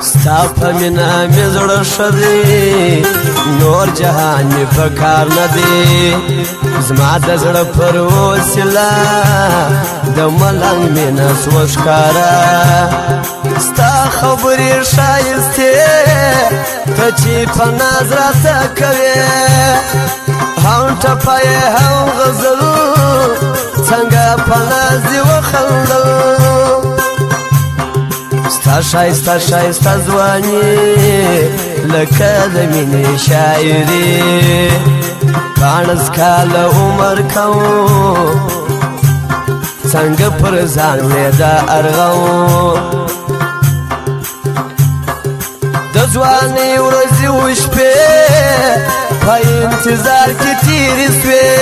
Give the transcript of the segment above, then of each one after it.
ستا په مینه مې زړه ښه دی نور جهان مې په کار نه دی زما د زړه پر وسیله د ملنګ مینه سوه ښکاره ستا خبرې ښایستې ته چې په ناز راته کوې هم ټپه یې هم غزل څنګه په ناز دې وخندل ستا ښایسته ښایسته ځواني لکه د مینې شاعري پاڼس کاله عمر کوم څنګه پر ځان مې د ارغوم د ځوانۍ ورځې وشپې په انتظار کې تېرې سوې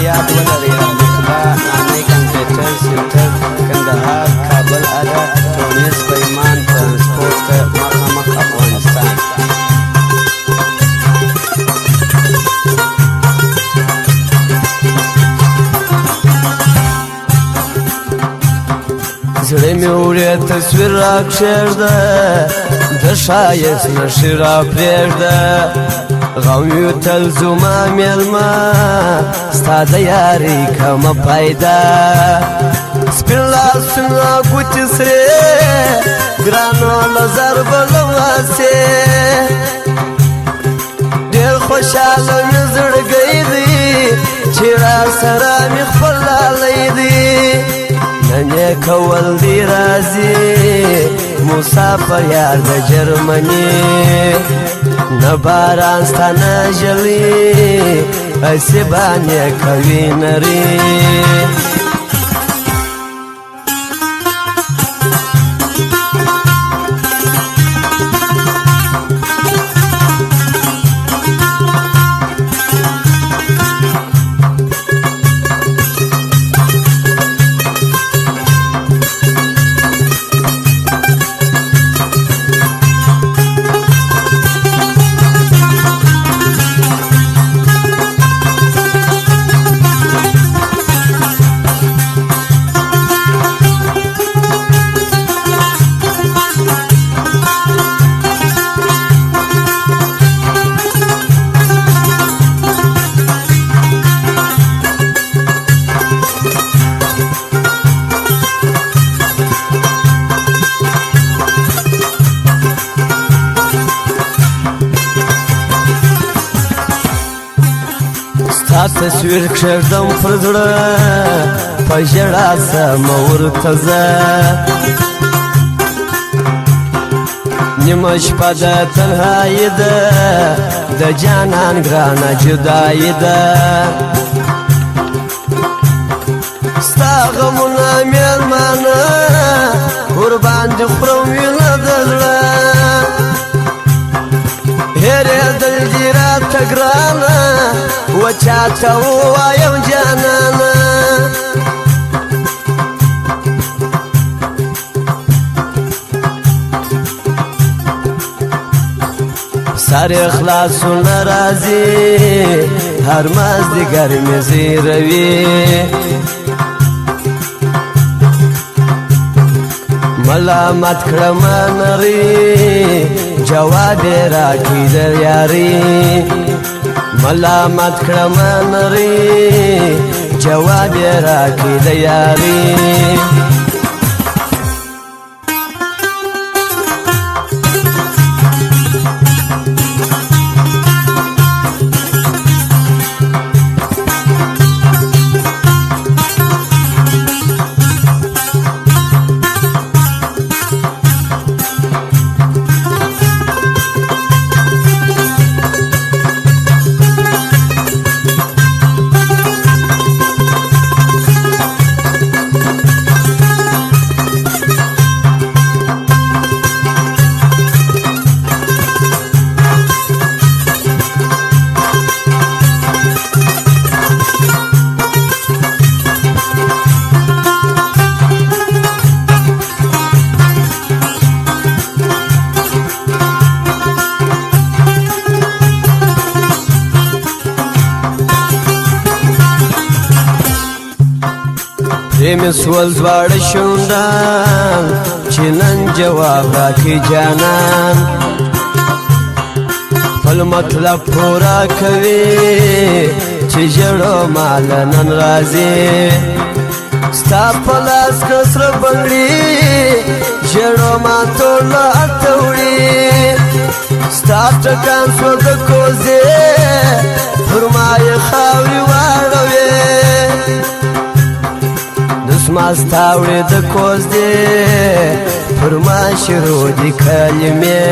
یاد ولرئ رحمت الله نامې کمپیوټر سنټر کندهار کابل اډه ټونس پیمان ترانسپورټ ته مخامخ افغانستان زړه مې وړې تصویر راکښېږده د ښایست نښې راپرېږده غم یو تل زما میلمه ستا د یارۍ کمه پیدا سپین لاسونه ګوتې سرې ګرانو نظر به لمسې ډېر خوشحاله مې زړګی دی چې راسره مې خپل لالی دی نن یې کول دی راځي مسافر یار د جرمني نه باران ستا نه ژړي هسې باندې کوي نري ستا تصویر کښېږدم پر زړه په ژړا سمه ورته زه نیمه شپه د تنهایي ده د جانان ګرانه جدایي ده ستا غمونه مېلمانه ورباندې خورم وینه د زړه هېرېدل دي راته ګرانه و چاته ووایم جانانه سر خلاصونه راځي هر مازدیګر مې زیروي ملامت کړمه نري جواب یې راکړي د یاري ملامت کړمه نري جواب یې راکړي د یاري پرې مې سول دواړه شونډان چې نن جواب راکړي جانان خپل مطلب پورا کوي چې ژړو مال نن راځي ستا په لاس که سره بنګړي ژړو ما ټول اته وړي ستا ټکان شو د کوزې پر ما یې خاورې واړوې دسمال ستا وړې د کوزدې پر ما شروع دي کلمې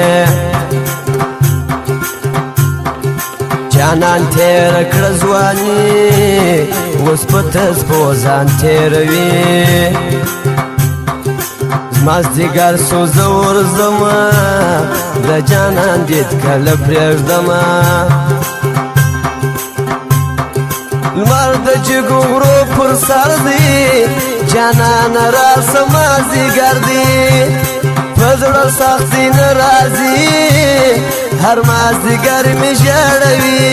جانان تیر کړه ځواني اوس په تسپو ځان تېروي مازدیګر سوزه ورځمه د جانان دید کله پرېږدمه لمر د جګو غرو پر سر دی جانان راسه مازدیګر دی په زړه سختي نه راځي هر مازدیګر مې ژړوي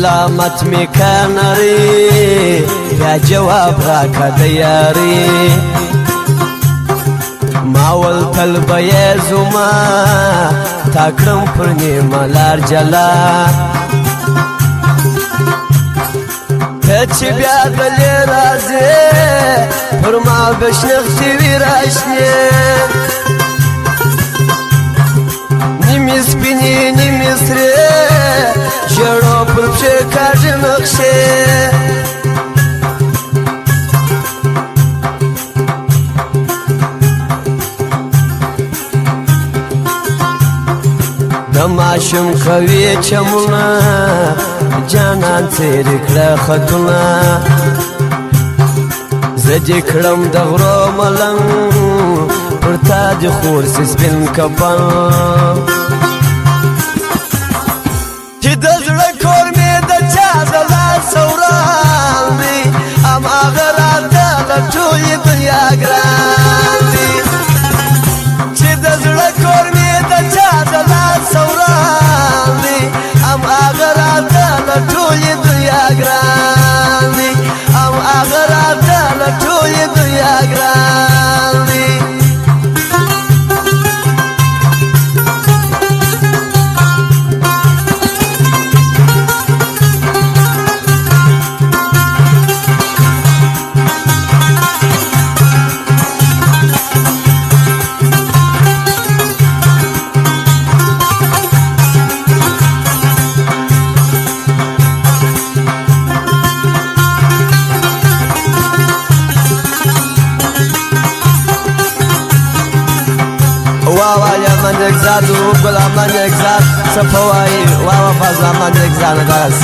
ملامت می کنری بیا جواب راکا دیاری ماول تل بیزوما تاکرم پر نیمه لار جلا تچ بیا دلی رازی پر ما بشنختی وی راشنی نیمی سپینی نیمی سری ژړو پر پښې کاږي نقشې د ماشوم کوي چمونه جانان څېرې کړه خطونه زه دې کړم د غرو ملنګ پر تا دې خور سي سپین کفن چې د زړه کور مې د چا د لاس وران دی هماغه راته له ټولې دنیا ګران دی چې د زړه کور مې د چا د لاس وران دی هماغه راته له ټولې دنیا ګران دی هماغه راته له ټولې دنیا ګران دی واوا یا منک زادو گلا منک زاد سپوایی واوا فضلا منک زاد داس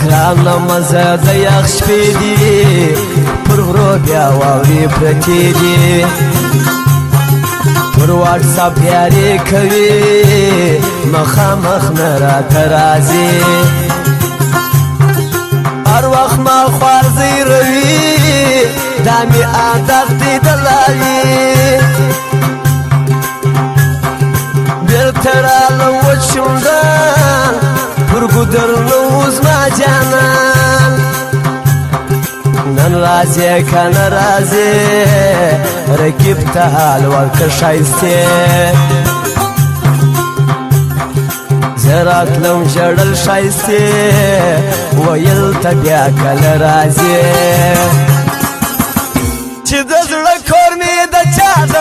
ګرانه مزه د یخ شپې دي پر غرو بیا واورې پرتې دي پر واټساپ یارې کوي مخامخ نه راته راځي هر وخت ما خوار زیروي دا مې عادت دی د لالي بېرته رالم وچ شونډان پر ګودر نه اوس ما جانان نن راځې که نه راځې رقیب ته حال ورکړه ښایستې زه راتلم ژړل ښایستې ویل ته بیا کله راځې چې د زړه کور مې د چا د